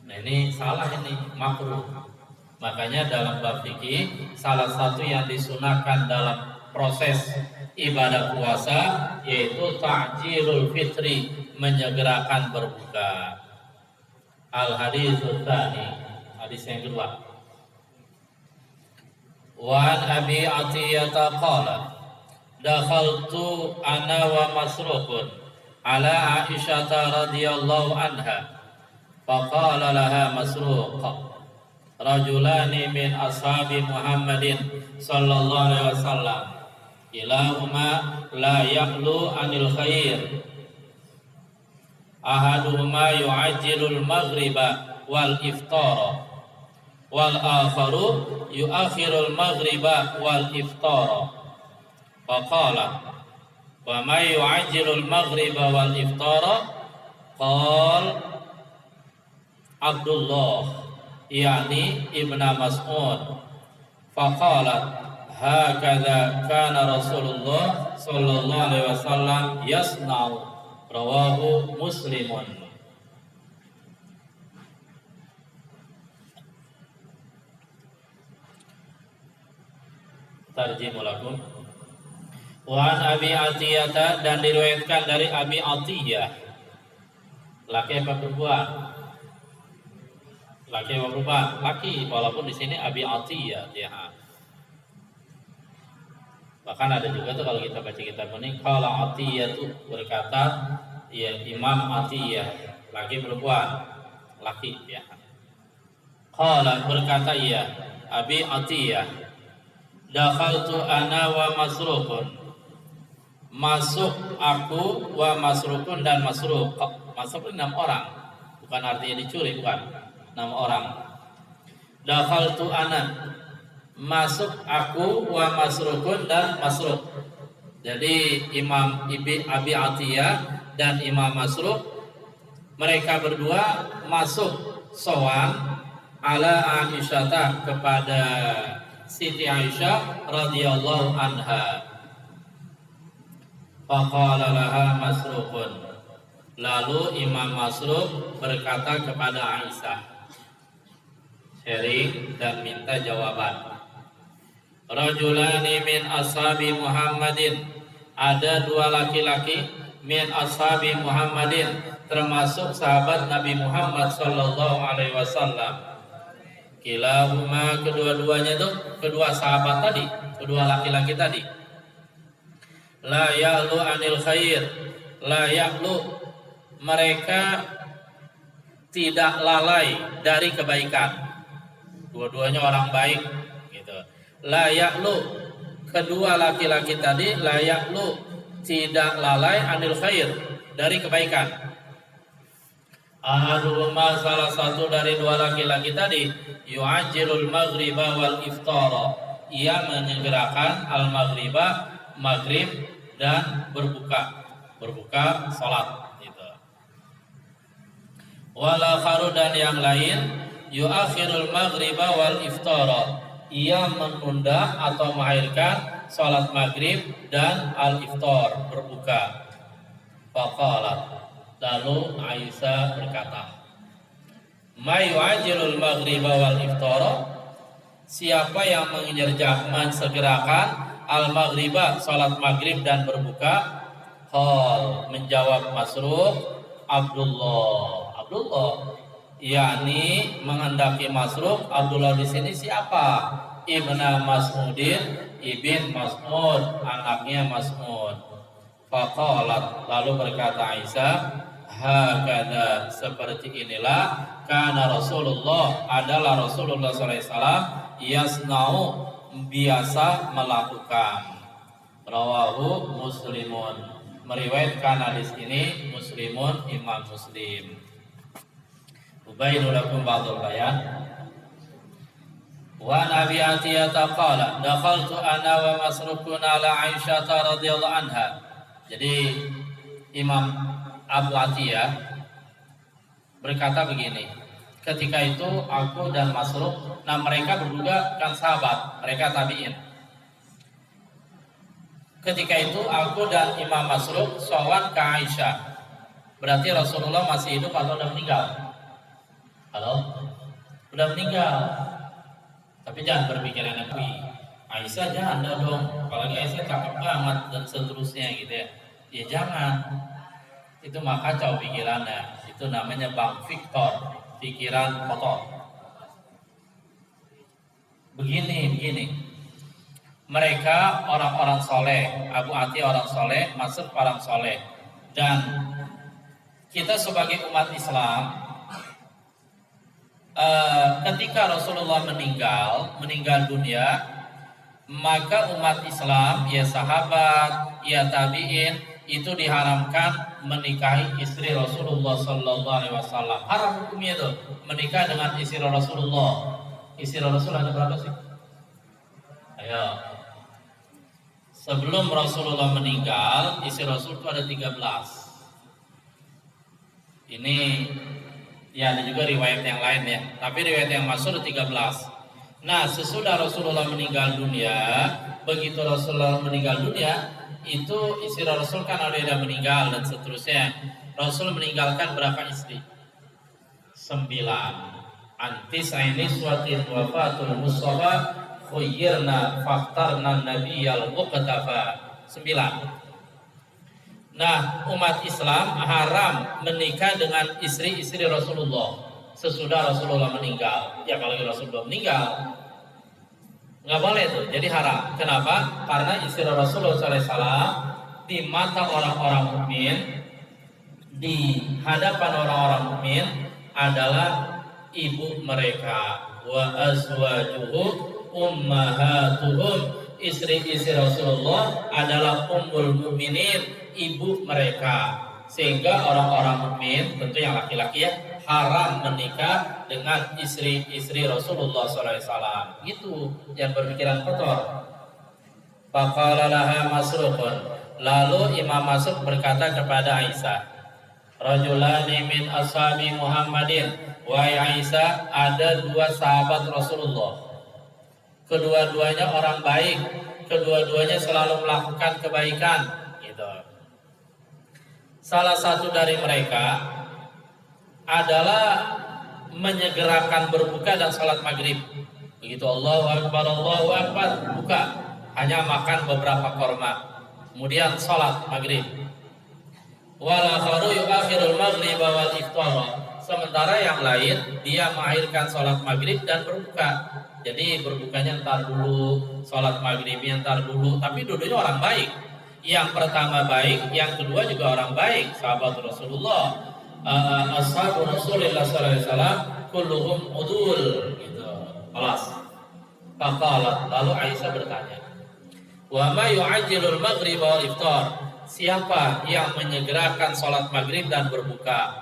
Nah ini salah, ini makruh. Makanya dalam bab fikih, salah satu yang disunahkan dalam proses ibadah puasa yaitu ta'jilul fitri, menyegerakan berbuka. Al-haditsul tsani, hadis yang kedua. Wa Abi Athiyyah qala dakhaltu ana wa Masruqun ala Aisyah radhiyallahu anha faqala laha Masruq rajulani min ashabi Muhammadin sallallahu alaihi wasallam ilahuma la yaqlu anil khair ahaduhuma yu'ajjilul maghriba wal iftara wal akharu yuakhirul maghriba wal iftara. Faqala wa may yu'ajjilul maghriba wal iftara qal Abdullah yani Ibnu Mas'ud. Faqalat hakadha kana Rasulullah sallallahu alaihi wasallam yasna'u, rawahu Muslimun. Tarjimul lakum. Wa an Abi Atiyah, dan diriwayatkan dari Abi Atiyah. Laki apa perempuan? Laki apa perempuan? Laki, walaupun di sini Abi Atiyah ya. Bahkan ada juga tuh kalau kita baca kitab ini, kalau Atiyah tuh berkata, ya Imam Atiyah, laki perempuan, laki ya. Qala berkata ia, Abi Atiyah, dakhaltu ana wa Masrukun. Masuk aku wa Masrukun dan Masruk. Masruk ini 6 orang. Bukan artinya dicuri, bukan. 6 orang. Dakhaltu ana, masuk aku wa Masrukun dan Masruk. Jadi Imam Abi Atiyah dan Imam Masruk, mereka berdua masuk sowan ala Aisyah, kepada Siti Aisyah radhiyallahu anha. Faqala laha Masrukun, lalu Imam Masruk berkata kepada Aisyah, sharing dan minta jawaban. Rajulani min ashabi Muhammadin, ada 2 laki-laki min ashabi Muhammadin, termasuk sahabat Nabi Muhammad sallallahu alaihi wasallam. Kilahuma, kedua-duanya tuh, kedua sahabat tadi, kedua laki-laki tadi. La ya'lu anil khair, la ya'lu, mereka tidak lalai dari kebaikan. Dua-duanya orang baik gitu. La ya'lu, kedua laki-laki tadi, la ya'lu, tidak lalai anil khair, dari kebaikan. Ahaduhuma, salah satu dari 2 laki-laki tadi, yu'ajjilul maghriba wal iftara, ia menyegerakan al-maghriba, maghrib, dan berbuka salat gitu. Wal akharu, dan yang lain, yu'akhirul maghriba wal iftara, ia menunda atau mengakhirkan salat maghrib dan al-iftar, berbuka. Faqalat, lalu Aisyah berkata, may yu'ajjilul maghriba wal iftara, siapa yang menyegerakan al-maghriba, salat maghrib dan berbuka? Qal, menjawab Masruk, Abdullah, yakni menghendaki Masruk. Abdullah di sini siapa? Ibnu Mas'udin, ibn Mas'ud, anaknya Mas'ud. Faqalat, lalu berkata Aisyah, hakada, seperti inilah, karena Rasulullah, adalah Rasulullah SAW, yasna'u, biasa melakukan. Rawahu Muslimun, meriwayatkan hadis ini Muslimun, Imam Muslim. Ubayyinu lakum ba'dul bayan. Wa Abi Atiyah qala, dakhaltu ana wa Masrukun ala Aisyah radhiyallahu anha. Jadi Imam Abu Atiyah berkata begini, ketika itu aku dan Masruk, nah mereka berdua kan sahabat, mereka tabi'in. Ketika itu aku dan Imam Masruk sowan ke Aisyah. Berarti Rasulullah masih hidup atau udah meninggal? Halo? Udah meninggal. Tapi jangan berpikiran Nabi. Aisyah jangan dong, apalagi Aisyah cakep banget dan seterusnya gitu ya. Ya jangan. Itu mah kacau pikirannya. Itu namanya Bang Victor, pikiran kotor. Begini. Mereka orang-orang soleh, Abu Atiyah orang soleh, Masruk orang soleh. Dan kita sebagai umat Islam, ketika Rasulullah meninggal dunia, maka umat Islam, ya sahabat, ya tabi'in, itu diharamkan menikahi istri Rasulullah Sallallahu Alaihi Wasallam. Haram hukumnya itu menikah dengan istri Rasulullah. Istri Rasul ada berapa sih? Ayo. Sebelum Rasulullah meninggal, istri Rasul itu ada 13. Ini ya ada juga riwayat yang lain ya. Tapi riwayat yang masuk ada 13. Nah, sesudah Rasulullah meninggal dunia, begitu Rasulullah meninggal dunia, itu istri Rasul kan ada meninggal dan seterusnya. Rasul meninggalkan berapa istri? 9. Antis aini suatin wafatul mustafa khuyyirna faktarna nabiyal muqtafa. 9. Nah, umat Islam haram menikah dengan istri-istri Rasulullah sesudah Rasulullah meninggal. Ya kalau Rasulullah meninggal nggak boleh tuh, jadi haram. Kenapa? Karena istri Rasulullah SAW di mata orang-orang mukmin, di hadapan orang-orang mukmin adalah ibu mereka. Wa azwajuhu ummahatuhum, istri-istri Rasulullah adalah ummul mukminin, ibu mereka. Sehingga orang-orang mukmin, tentu yang laki-laki ya, haram menikah dengan istri-istri Rasulullah SAW. Itu yang berpikiran kotor. Faqala laha Masruqun, lalu Imam Masruq berkata kepada Aisyah, rajulani min ashabi Muhammadin, wahai Aisyah, ada 2 sahabat Rasulullah. Kedua-duanya orang baik, kedua-duanya selalu melakukan kebaikan, gitu. Salah satu dari mereka adalah menyegerakan berbuka dan salat maghrib. Begitu Allahu Akbar, buka, hanya makan beberapa korma, kemudian salat maghrib. Wal akharu yuakhirul maghrib wal iftar. Sementara yang lain dia mengakhirkan salat maghrib dan berbuka. Jadi berbukanya ntar dulu, salat maghribnya ntar dulu. Tapi dua-duanya orang baik. Yang pertama baik, yang kedua juga orang baik, sahabat Rasulullah. Ashabu Rasulullah SAW kulluhum udul, gitu. Kelas. Faqalat, lalu Aisyah bertanya, wa ma yu'ajjilul maghrib wal iftar, siapa yang menyegerakan salat maghrib dan berbuka?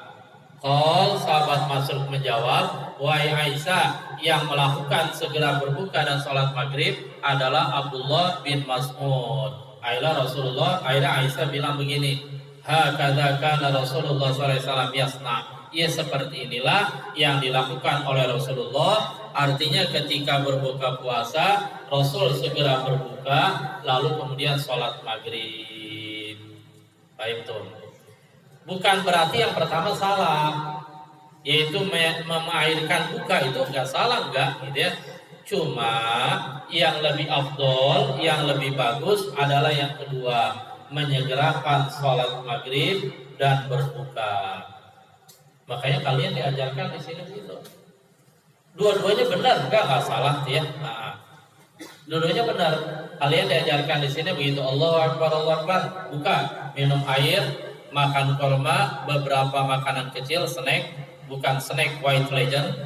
Qal, sahabat Masruq menjawab, wahai Aisyah, yang melakukan segera berbuka dan salat maghrib adalah Abdullah bin Mas'ud. Akhirnya Aisyah bilang begini, hakadza kana Rasulullah SAW yasna. Ya seperti inilah yang dilakukan oleh Rasulullah. Artinya ketika berbuka puasa, Rasul segera berbuka, lalu kemudian sholat maghrib. Baik tuh. Bukan berarti yang pertama salah, yaitu mengakhirkan buka itu enggak salah, enggak, gitu ya. Cuma yang lebih afdol, yang lebih bagus adalah yang kedua, menyegerakan sholat maghrib dan berbuka. Makanya kalian diajarkan di sini begitu. Dua-duanya benar, enggak salah ya. Nah, dua-duanya benar. Kalian diajarkan di sini begitu. Allahu Akbar, buka, minum air, makan korma, beberapa makanan kecil, snack, bukan snack White Legend.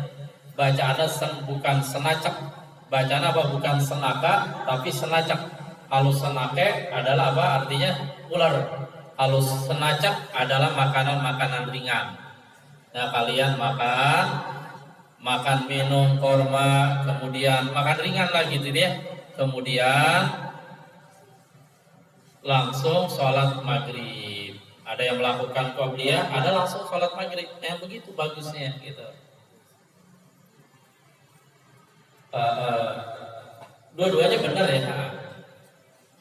Bacaannya bukan senacak, bacaan apa? Bukan senaka, tapi senacak. Kalau senake adalah apa? Artinya ular. Kalau senacak adalah makanan-makanan ringan. Nah, kalian makan minum korma, kemudian makan ringan lagi gitu ya. Kemudian langsung sholat maghrib. Ada yang melakukan qobliyah, ada langsung sholat maghrib. Yang begitu bagusnya gitu. Dua-duanya benar ya.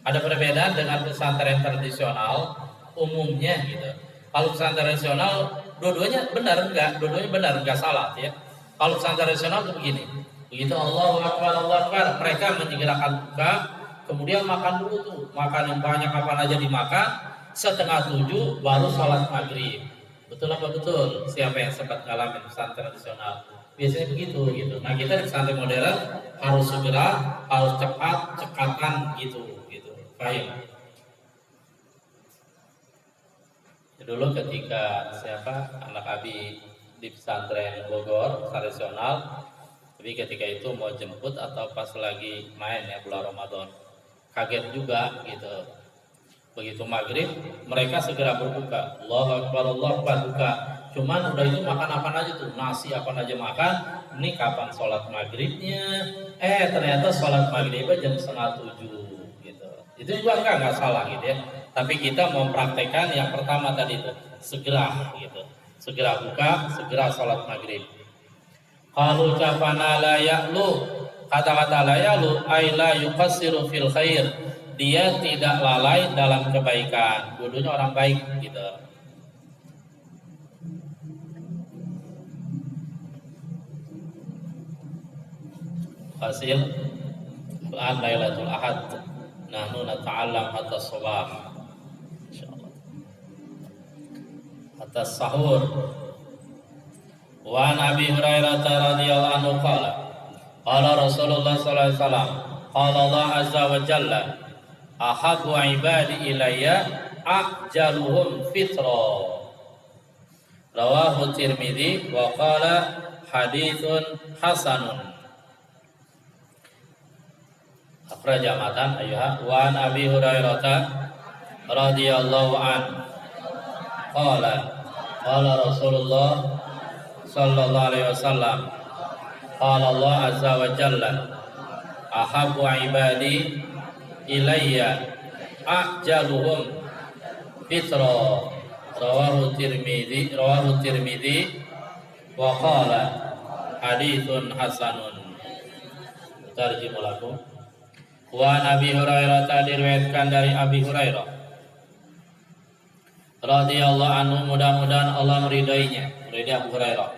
Ada perbedaan dengan pesantren tradisional umumnya gitu. Kalau pesantren tradisional dua-duanya benar enggak salah ya. Kalau pesantren tradisional itu begini. Begitu Allahu Akbar, mereka menyegerakan buka, kemudian makan dulu tuh, makan yang banyak apa aja dimakan, 6:30 baru sholat maghrib. Betul apa betul? Siapa yang sempat ngalamin pesantren tradisional? Biasanya begitu gitu. Nah, kita di pesantren modern harus segera, harus cepat, cekatan gitu. Baik. Dulu ketika anak Abi di pesantren Bogor tradisional, tapi ketika itu mau jemput atau pas lagi main ya bulan Ramadan, kaget juga gitu. Begitu maghrib mereka segera berbuka, Allahu Akbar buka. Cuman udah itu makan apa aja tuh, nasi apa aja makan. Ini kapan sholat maghribnya? Ternyata sholat maghribnya jam 6:30 gitu. Itu juga enggak salah gitu ya. Tapi kita mau praktekkan yang pertama tadi itu segera gitu, segera buka, segera sholat maghrib. Kalau ucapan la ya'lu, kata-kata la ya'lu ay la yuqassiru fil khair, dia tidak lalai dalam kebaikan. Dulunya orang baik gitu. Hasil Lailatul Ahad. nahnu nata'allam hatta sabah. Insyaallah. Hatta sahur. Wa Nabi Hurairah radhiyallahu anhu qala qala Rasulullah sallallahu alaihi wasallam qala Allah azza wa jalla ahabbu ibadi ilayya ajaluhum fitra. Rawahu Tirmidzi wa qala haditsun hasanun. Akhraja matan ayuha wa Nabi Hurairah radhiyallahu anhu qala qala Rasulullah sallallahu alaihi wasallam qala Allah azza wa jalla ahabbu ibadi ilayya ajaluhum fitra. Rawahu Tirmidzi wa qala haditsun hasanun. Tarjimah lakum. Wa Nabi Hurairah diriwayatkan dari Abi Hurairah radhiyallahu anhu, mudah-mudahan Allah meridainya, meridai Abu Hurairah.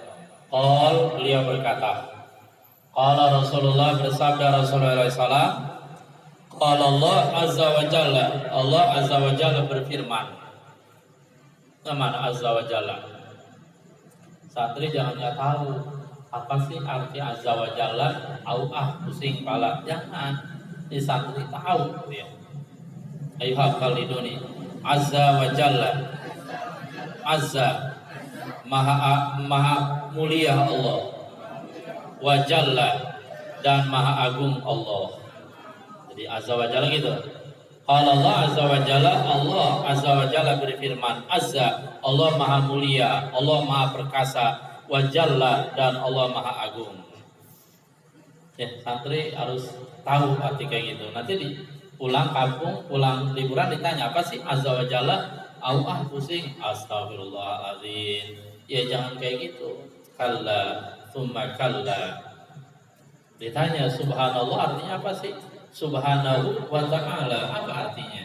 Beliau berkata, qala Rasulullah, bersabda Rasulullah SAW, qala Allah azza wa jalla, Allah azza wa jalla berfirman. Mana azza wa jalla? Santri jangan nggak tahu apa sih arti azza wa jalla, pusing kepala, jangan. Di santri tahu dia. Ayuha khaliduni, azza wa jalla, azza maha mulia Allah, wa jalla dan maha agung Allah. Jadi azza wa jalla gitu. Qala Allah azza wa jalla, Allah azza wa jalla berfirman, azza Allah maha mulia, Allah maha perkasa, wa jalla dan Allah maha agung. Ya, santri harus tahu arti kayak gitu. Nanti di pulang kampung, pulang liburan ditanya apa sih azza wa jalla? Pusing, astagfirullahaladzim. Ya jangan kayak gitu. Kalla thumma kalla. Ditanya subhanallah artinya apa sih? Subhanahu wa ta'ala, apa artinya?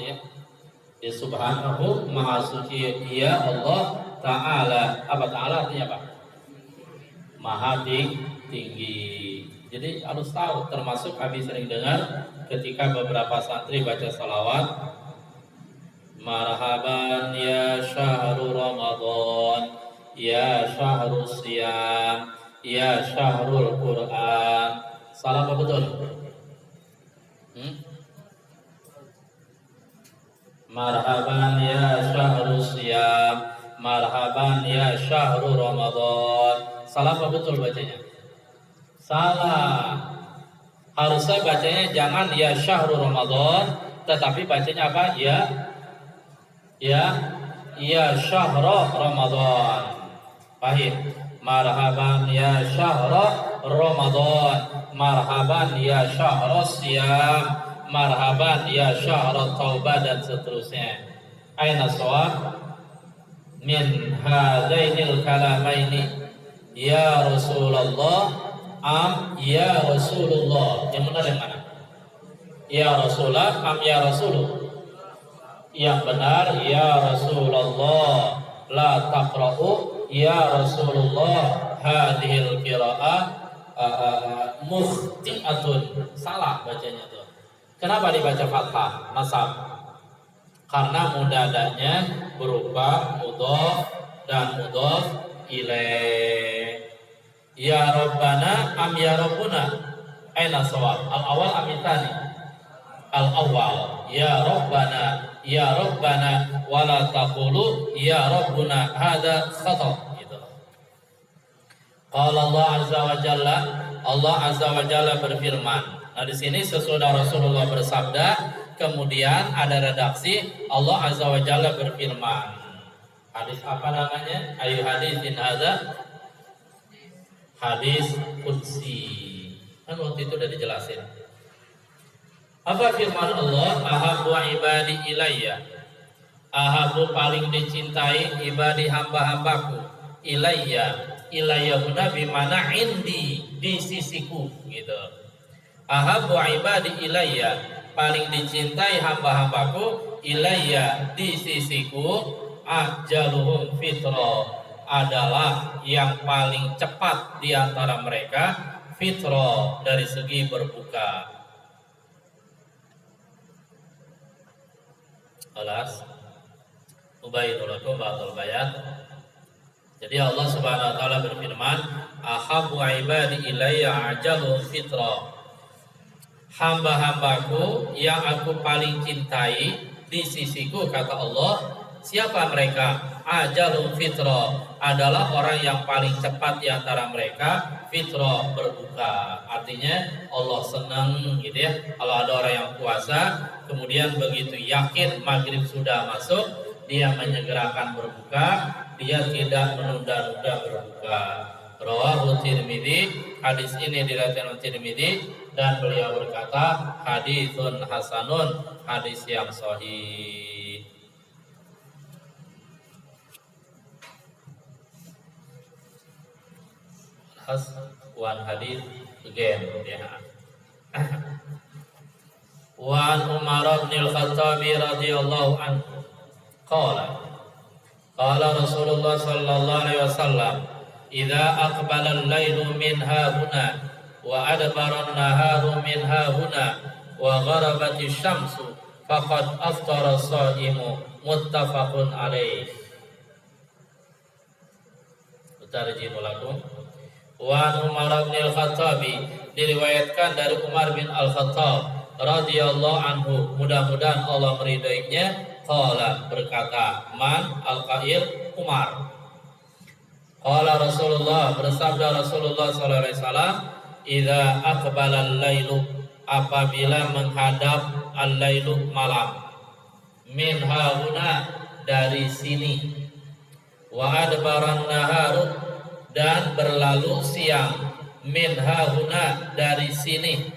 Ya. Ya subhanahu maha suci dia Allah ta'ala. Apa ta'ala artinya apa? Maha tinggi. Jadi harus tahu, termasuk kami sering dengar ketika beberapa santri baca salawat, marhaban ya syahrul Ramadan, ya syahrul siyam, ya syahrul Quran. Salah apa betul? Marhaban ya syahrul siyam, marhaban ya syahrul Ramadan. Salah apa betul bacanya? Salah. Harusnya bacanya jangan ya syahrul Ramadan, tetapi bacanya apa? Ya syahrul Ramadan. Paham? Marhaban ya syahrul Ramadan, marhaban ya syahrul siyam, marhaban ya syahrul taubah dan seterusnya. Aina shawab min hadainil kalamaini? Ya Rasulullah ya Rasulullah. Yang benar yang mana? Ya Rasulullah ya Rasulullah? Yang benar ya Rasulullah. La taqra'u ya Rasulullah hadhil qira'ah mukhti'atun. Salah bacanya tuh. Kenapa dibaca fathah nasab? Karena mudadanya berupa mudhaf dan mudhaf ilaih. Ya Rabbana ya Rabbuna? Aina shawab? Al-awwal am tsani? Al-awwal. Ya Rabbana wala taqulu ya Rabbuna, hadza khata'. Gitu. Qala Allah azza wa jalla, Allah azza wa jalla berfirman. Nah di sini sesudah Rasulullah bersabda, kemudian ada redaksi Allah azza wa jalla berfirman. Hadis apa namanya? Ayu hadisin hadza? Hadis qudsi. Kan waktu itu udah dijelasin. Apa firman Allah? Ahabbu ibadi ilayya, ahabbu paling dicintai ibadi hamba-hambaku, ilayya huna bimana indi, di sisiku gitu. Ahabbu ibadi ilayya, paling dicintai hamba-hambaku, ilayya di sisiku, ajaluhum fitra, adalah yang paling cepat di antara mereka, fitra dari segi berbuka. Alas ubayyinu lakum ba'dal bayan. Jadi Allah Subhanahu wa taala berfirman, "Ahabbu ibadi ilayya ajalu fitra." Hamba-hambaku yang aku paling cintai di sisiku, kata Allah, siapa mereka? Ajalul fitra, adalah orang yang paling cepat di antara mereka fitra, berbuka. Artinya Allah senang gitu ya, kalau ada orang yang puasa kemudian begitu yakin maghrib sudah masuk, dia menyegerakan berbuka, dia tidak menunda-nunda berbuka. Rawahu Tirmidzi, hadis ini diriwayatkan oleh Tirmidzi dan beliau berkata haditsun hasanun, hadis yang sahih. One hadis again ya. Wa an Umar bin Al-Khattab radhiyallahu anhu qala Rasulullah sallallahu alaihi wasallam, idza aqbala al-lailu min hahuna wa adbara an-naharu min hahuna wa gharabat asy-syamsu faqad aftara as-shaimu, muttafaqun alaih. Utarjimu lakum. Wa Umar bin Al-Khattab, diriwayatkan dari Umar bin Al-Khattab radhiyallahu anhu, mudah-mudahan Allah meridainya, qala, berkata, man al-qail, Umar. Qala Rasulullah, bersabda Rasulullah sallallahu alaihi wasallam, idza aqbala al-lailu, apabila menghadap al-lailu, malam, min hauna, dari sini, wa adbaran naharu, dan berlalu siang, min hauna, dari sini,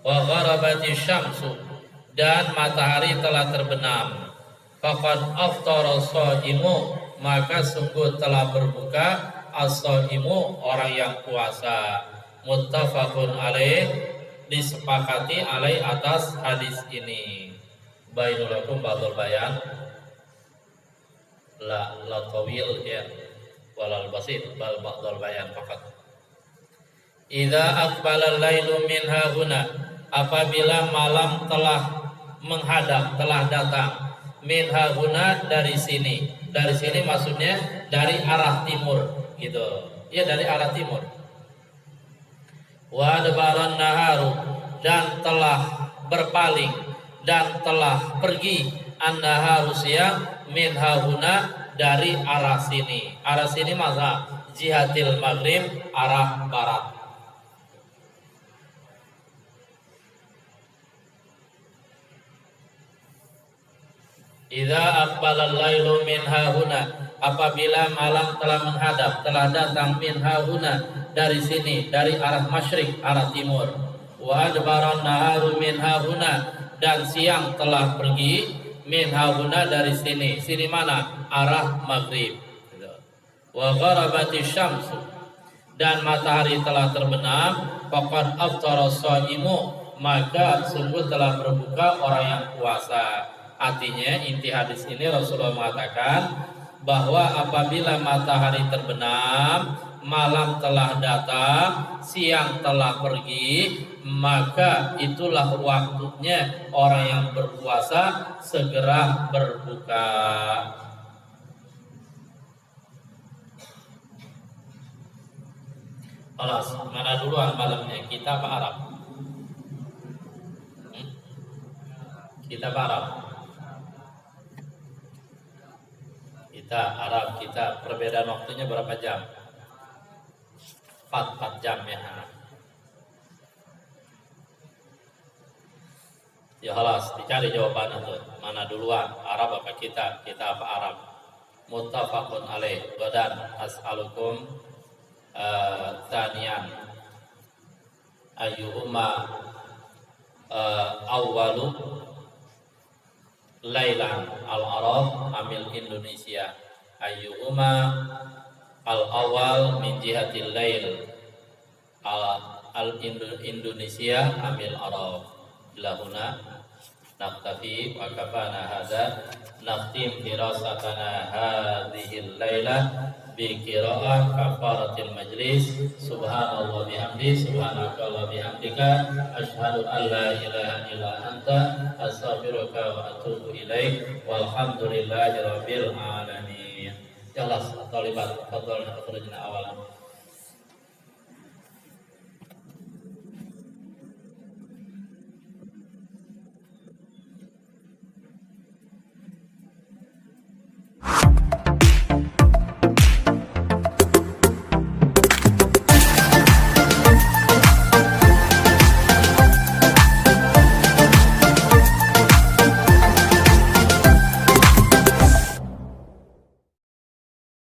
wa gharabati syamsu, dan matahari telah terbenam, faqad aftara shaimu, maka sungguh telah berbuka as-shaimu, orang yang puasa. Muttafaqun alaih, disepakati alaih atas hadis ini. Bainul lakum ba'dul bayan, la tawil ya, walal basit, bal ba'dul bayan faqat. Idza aqbala al-lailu min hauna, apabila malam telah menghadap, telah datang, min hauna, dari sini. Dari sini maksudnya dari arah timur gitu. Ya, dari arah timur. Wa adbaran naharu, dan telah berpaling dan telah pergi, an-naharu, siang, min hauna, dari arah sini. Arah sini masa jihatil maghrib, arah barat. Idza aqbala al-lailu min hauna, apabila malam telah menghadap, telah datang, min hauna, dari sini, dari arah masyrik, arah timur. Wa adbaran naharu min hauna, dan siang telah pergi, min hauna, dari sini. Sini mana? Arah maghrib. Wa gharabati syamsu, dan matahari telah terbenam, faqad aftara shaimu, maka sungguh telah berbuka orang yang puasa. Artinya inti hadis ini Rasulullah mengatakan bahwa apabila matahari terbenam, malam telah datang, siang telah pergi, maka itulah waktunya orang yang berpuasa segera berbuka. Alas, mana duluan malamnya? Kita apa Arab? Kita apa Arab? Kita Arab, kita perbedaan waktunya berapa jam? 4 jam ya. Ya halas, dicari jawabannya tuh. Mana duluan, Arab apa kita? Kita apa Arab? Muttafaqun alaih. Badan as'alukum taniyan ayyuhuma awwalu lailan, al-Arab amil Indonesia, ayyuhuma al-awal min jihatil lail, al-Indonesia amil Arab. Lahuna naktafi wa kafana hadza, naqtim dirasatana hadhil lailah bi qiraah kafaratil majlis. Subhanallah bihamdi, subhanakallah bihamdika, asyhadu an la ilaha illa anta, astaghfiruka wa atubu ilaik. Walhamdulillahi rabbil alamin. Ya Allah, talibat, fadlna akhrajna awalan.